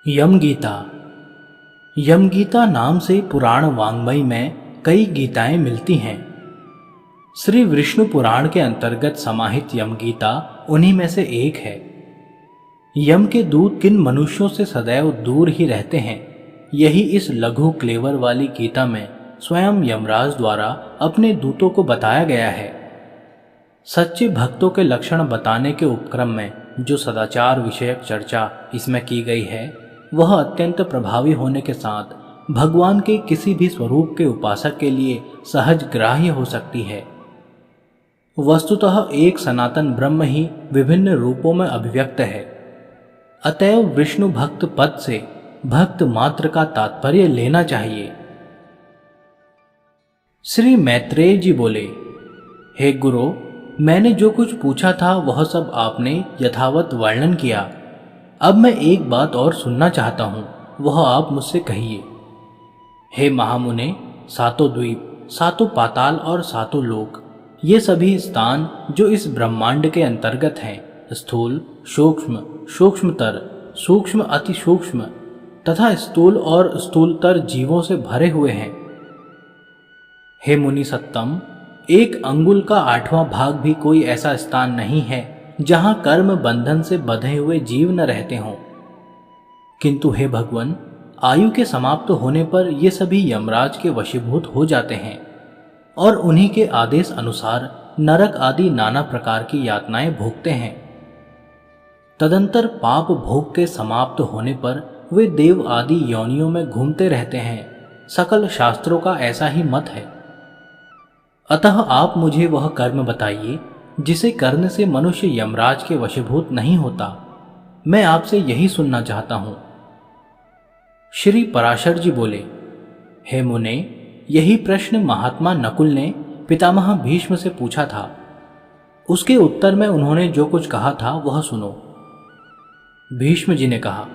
यम गीता। यम गीता नाम से पुराण वाङ्मय में कई गीताएं मिलती हैं। श्री विष्णु पुराण के अंतर्गत समाहित यम गीता उन्हीं में से एक है। यम के दूत किन मनुष्यों से सदैव दूर ही रहते हैं, यही इस लघु क्लेवर वाली गीता में स्वयं यमराज द्वारा अपने दूतों को बताया गया है। सच्चे भक्तों के लक्षण बताने के उपक्रम में जो सदाचार विषयक चर्चा इसमें की गई है, वह अत्यंत प्रभावी होने के साथ भगवान के किसी भी स्वरूप के उपासक के लिए सहज ग्राह्य हो सकती है। वस्तुतः एक सनातन ब्रह्म ही विभिन्न रूपों में अभिव्यक्त है। अतएव विष्णु भक्त पद से भक्त मात्र का तात्पर्य लेना चाहिए। श्री मैत्रेय जी बोले, हे गुरु, मैंने जो कुछ पूछा था वह सब आपने यथावत वर्णन किया। अब मैं एक बात और सुनना चाहता हूं, वह आप मुझसे कहिए। हे महामुने, सातों द्वीप, सातों पाताल और सातों लोक, ये सभी स्थान जो इस ब्रह्मांड के अंतर्गत हैं, स्थूल, सूक्ष्म, सूक्ष्मतर, सूक्ष्म अति सूक्ष्म तथा स्थूल और स्थूलतर जीवों से भरे हुए हैं। हे मुनि सत्तम, एक अंगुल का 8वां भाग भी कोई ऐसा स्थान नहीं है जहां कर्म बंधन से बंधे हुए जीव न रहते हों। किंतु हे भगवान, आयु के समाप्त होने पर ये सभी यमराज के वशीभूत हो जाते हैं और उन्हीं के आदेश अनुसार नरक आदि नाना प्रकार की यातनाएं भोगते हैं। तदंतर पाप भोग के समाप्त होने पर वे देव आदि योनियों में घूमते रहते हैं। सकल शास्त्रों का ऐसा ही मत है। अतः आप मुझे वह कर्म बताइए जिसे करने से मनुष्य यमराज के वशीभूत नहीं होता। मैं आपसे यही सुनना चाहता हूं। श्री पराशर जी बोले, हे मुने, यही प्रश्न महात्मा नकुल ने पितामह भीष्म से पूछा था। उसके उत्तर में उन्होंने जो कुछ कहा था वह सुनो। भीष्म जी ने कहा,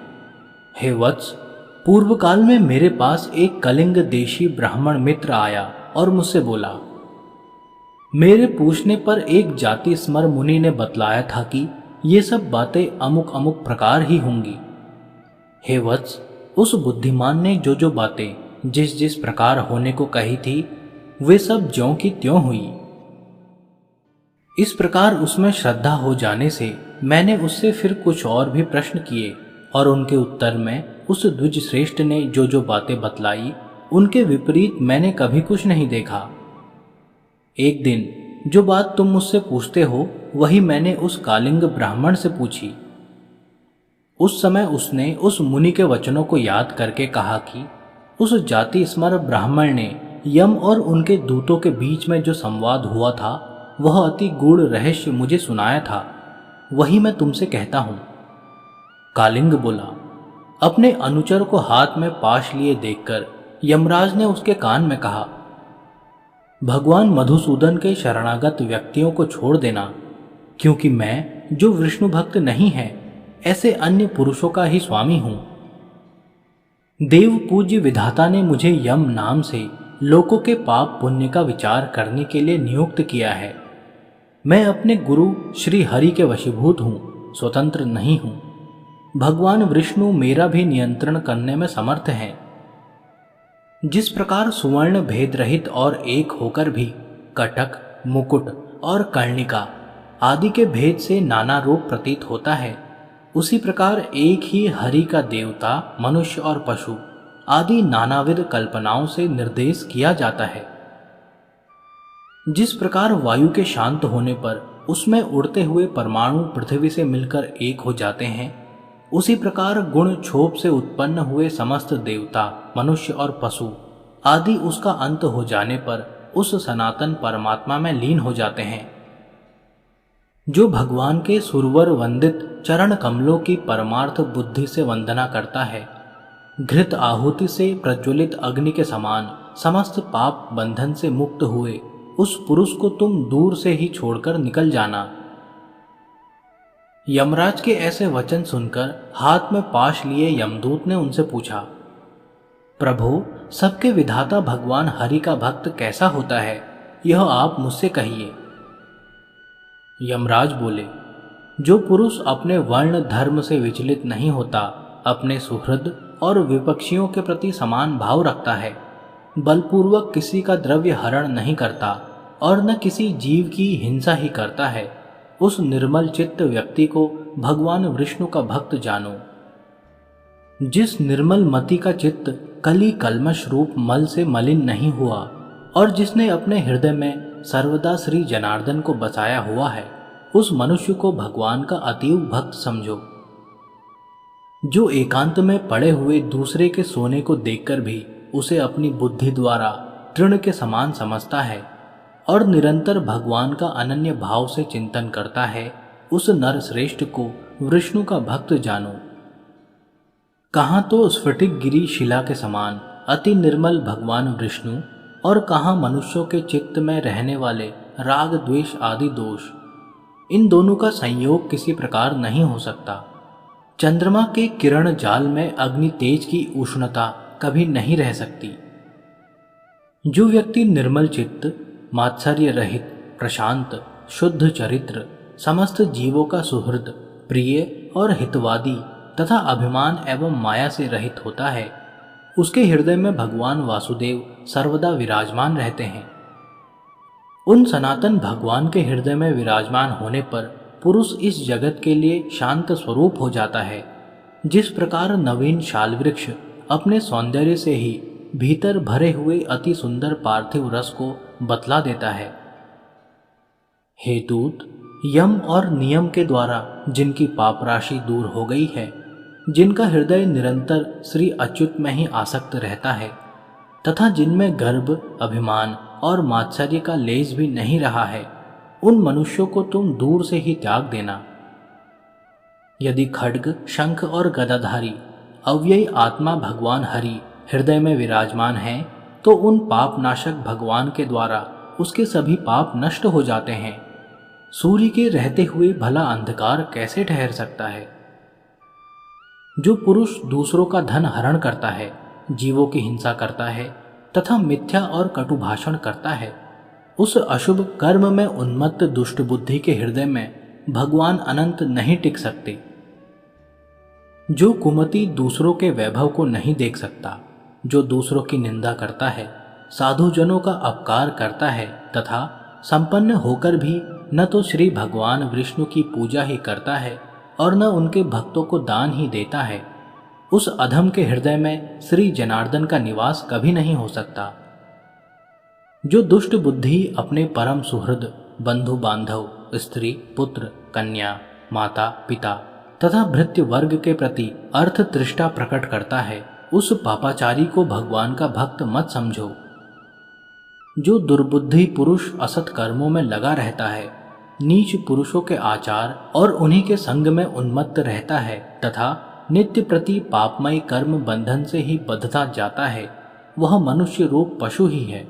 हे वत्स, पूर्व काल में मेरे पास एक कलिंग देशी ब्राह्मण मित्र आया और मुझसे बोला। मेरे पूछने पर एक जाति स्मर मुनि ने बतलाया था कि ये सब बातें अमुक अमुक प्रकार ही होंगी। हे वत्स, उस बुद्धिमान ने जो जो बातें जिस जिस प्रकार होने को कही थी, वे सब ज्यों की त्यों हुई। इस प्रकार उसमें श्रद्धा हो जाने से मैंने उससे फिर कुछ और भी प्रश्न किए और उनके उत्तर में उस द्विज श्रेष्ठ ने जो जो बातें बतलाई, उनके विपरीत मैंने कभी कुछ नहीं देखा। एक दिन जो बात तुम मुझसे पूछते हो, वही मैंने उस कालिंग ब्राह्मण से पूछी। उस समय उसने उस मुनि के वचनों को याद करके कहा कि उस जाति स्मर ब्राह्मण ने यम और उनके दूतों के बीच में जो संवाद हुआ था, वह अति गूढ़ रहस्य मुझे सुनाया था। वही मैं तुमसे कहता हूं। कालिंग बोला। अपने अनुचर को हाथ में पाश लिए देखकर यमराज ने उसके कान में कहा, भगवान मधुसूदन के शरणागत व्यक्तियों को छोड़ देना, क्योंकि मैं, जो विष्णु भक्त नहीं है, ऐसे अन्य पुरुषों का ही स्वामी हूं। देव पूज्य विधाता ने मुझे यम नाम से लोकों के पाप पुण्य का विचार करने के लिए नियुक्त किया है। मैं अपने गुरु श्री हरि के वशीभूत हूं, स्वतंत्र नहीं हूं। भगवान विष्णु मेरा भी नियंत्रण करने में समर्थ हैं। जिस प्रकार सुवर्ण भेद रहित और एक होकर भी कटक, मुकुट और कर्णिका आदि के भेद से नाना रूप प्रतीत होता है, उसी प्रकार एक ही हरि का देवता, मनुष्य और पशु आदि नानाविध कल्पनाओं से निर्देश किया जाता है। जिस प्रकार वायु के शांत होने पर उसमें उड़ते हुए परमाणु पृथ्वी से मिलकर एक हो जाते हैं, उसी प्रकार गुण क्षोभ से उत्पन्न हुए समस्त देवता, मनुष्य और पशु आदि उसका अंत हो जाने पर उस सनातन परमात्मा में लीन हो जाते हैं। जो भगवान के सुरवर वंदित चरण कमलों की परमार्थ बुद्धि से वंदना करता है, घृत आहुति से प्रज्वलित अग्नि के समान समस्त पाप बंधन से मुक्त हुए उस पुरुष को तुम दूर से ही छोड़कर निकल जाना। यमराज के ऐसे वचन सुनकर हाथ में पाश लिए यमदूत ने उनसे पूछा, प्रभु, सबके विधाता भगवान हरि का भक्त कैसा होता है, यह आप मुझसे कहिए। यमराज बोले, जो पुरुष अपने वर्ण धर्म से विचलित नहीं होता अपने सुहृद और विपक्षियों के प्रति समान भाव रखता है, बलपूर्वक किसी का द्रव्य हरण नहीं करता और न किसी जीव की हिंसा ही करता है, उस निर्मल चित्त व्यक्ति को भगवान विष्णु का भक्त जानो। जिस निर्मल मति का चित्त कली कल्मश रूप मल से मलिन नहीं हुआ और जिसने अपने हृदय में सर्वदा श्री जनार्दन को बसाया हुआ है, उस मनुष्य को भगवान का अतीव भक्त समझो। जो एकांत में पड़े हुए दूसरे के सोने को देखकर भी उसे अपनी बुद्धि द्वारा तृण के समान समझता है और निरंतर भगवान का अनन्य भाव से चिंतन करता है, उस नर श्रेष्ठ को विष्णु का भक्त जानो। कहाँ तो स्फटिक गिरी शिला के समान अति निर्मल भगवान विष्णु और कहाँ मनुष्यों के चित्त में रहने वाले राग द्वेष आदि दोष। इन दोनों का संयोग किसी प्रकार नहीं हो सकता। चंद्रमा के किरण जाल में अग्नि तेज की उष्णता कभी नहीं रह सकती। जो व्यक्ति निर्मल चित्त, मात्सर्य रहित, प्रशांत, शुद्ध चरित्र, समस्त जीवों का सुहृद, प्रिय और हितवादी तथा अभिमान एवं माया से रहित होता है, उसके हृदय में भगवान वासुदेव सर्वदा विराजमान रहते हैं। उन सनातन भगवान के हृदय में विराजमान होने पर पुरुष इस जगत के लिए शांत स्वरूप हो जाता है। जिस प्रकार नवीन शाल वृक्ष अपने सौंदर्य से ही भीतर भरे हुए अति सुंदर पार्थिव रस को बतला देता है। हे दूत, यम और नियम के द्वारा जिनकी पाप राशि दूर हो गई है, जिनका हृदय निरंतर श्री अच्युत में ही आसक्त रहता है तथा जिनमें गर्भ, अभिमान और मात्सर्य का लेस भी नहीं रहा है, उन मनुष्यों को तुम दूर से ही त्याग देना। यदि खड्ग, शंख और गदाधारी अव्ययी आत्मा भगवान हरि हृदय में विराजमान हैं, तो उन पाप नाशक भगवान के द्वारा उसके सभी पाप नष्ट हो जाते हैं। सूर्य के रहते हुए भला अंधकार कैसे ठहर सकता है? जो पुरुष दूसरों का धन हरण करता है, जीवों की हिंसा करता है तथा मिथ्या और कटु भाषण करता है, उस अशुभ कर्म में उन्मत्त दुष्ट बुद्धि के हृदय में भगवान अनंत नहीं टिक सकते। जो कुमति दूसरों के वैभव को नहीं देख सकता, जो दूसरों की निंदा करता है, साधुजनों का अपकार करता है तथा संपन्न होकर भी न तो श्री भगवान विष्णु की पूजा ही करता है और न उनके भक्तों को दान ही देता है, उस अधम के हृदय में श्री जनार्दन का निवास कभी नहीं हो सकता। जो दुष्ट बुद्धि अपने परम सुहृद, बंधु बांधव, स्त्री, पुत्र, कन्या, माता, पिता तथा भृत्य वर्ग के प्रति अर्थ तृष्णा प्रकट करता है, उस पापाचारी को भगवान का भक्त मत समझो। जो दुर्बुद्धि पुरुष असत कर्मों में लगा रहता है, नीच पुरुषों के आचार और उन्हीं के संग में उन्मत्त रहता है तथा नित्य प्रति पापमय कर्म बंधन से ही बंधता जाता है, वह मनुष्य रूप पशु ही है।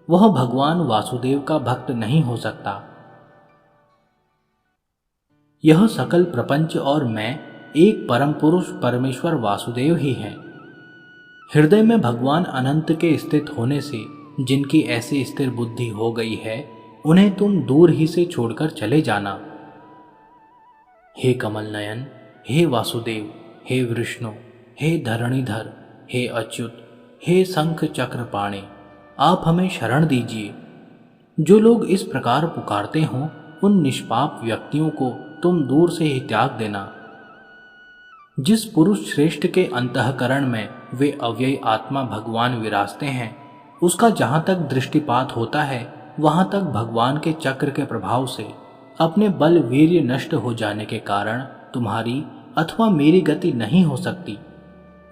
वह भगवान वासुदेव का भक्त नहीं हो सकता। यह सकल प्रपंच और मैं एक परम पुरुष परमेश्वर वासुदेव ही हैं। हृदय में भगवान अनंत के स्थित होने से जिनकी ऐसी स्थिर बुद्धि हो गई है, उन्हें तुम दूर ही से छोड़कर चले जाना। हे कमल नयन, हे वासुदेव, हे विष्णु, हे धरणीधर, हे अच्युत, हे शंख चक्र पाणे, आप हमें शरण दीजिए। जो लोग इस प्रकार पुकारते हों, उन निष्पाप व्यक्तियों को तुम दूर से ही त्याग देना। जिस पुरुष श्रेष्ठ के अंतःकरण में वे अव्ययी आत्मा भगवान विराजते हैं, उसका जहाँ तक दृष्टिपात होता है, वहाँ तक भगवान के चक्र के प्रभाव से अपने बल वीर्य नष्ट हो जाने के कारण तुम्हारी अथवा मेरी गति नहीं हो सकती।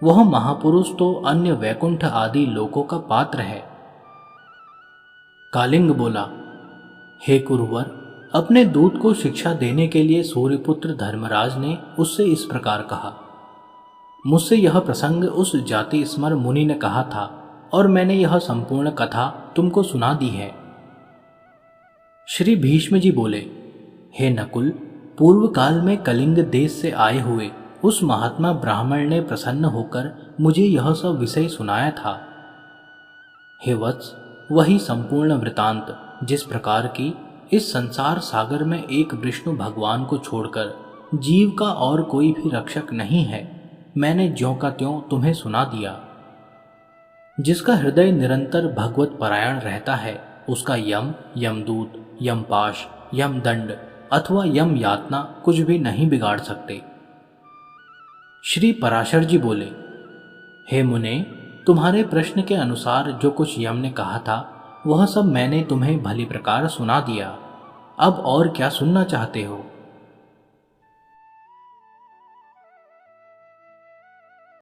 वह महापुरुष तो अन्य वैकुंठ आदि लोकों का पात्र है। कालिंग बोला, हे कुरुवर, अपने दूत को शिक्षा देने के लिए सूर्यपुत्र धर्मराज ने उससे इस प्रकार कहा। मुझसे यह प्रसंग उस जाति स्मर मुनि ने कहा था और मैंने यह संपूर्ण कथा तुमको सुना दी है। श्री भीष्म जी बोले, हे नकुल, पूर्व काल में कलिंग देश से आए हुए उस महात्मा ब्राह्मण ने प्रसन्न होकर मुझे यह सब विषय सुनाया था। हे वत्स, वही संपूर्ण वृतांत जिस प्रकार की इस संसार सागर में एक विष्णु भगवान को छोड़कर जीव का और कोई भी रक्षक नहीं है, मैंने ज्यों का त्यों तुम्हें सुना दिया। जिसका हृदय निरंतर भगवत परायण रहता है उसका यम, यमदूत, यमपाश, यमदंड अथवा यम यातना कुछ भी नहीं बिगाड़ सकते। श्री पराशर जी बोले, हे मुने, तुम्हारे प्रश्न के अनुसार जो कुछ यम ने कहा था वह सब मैंने तुम्हें भली प्रकार सुना दिया। अब और क्या सुनना चाहते हो?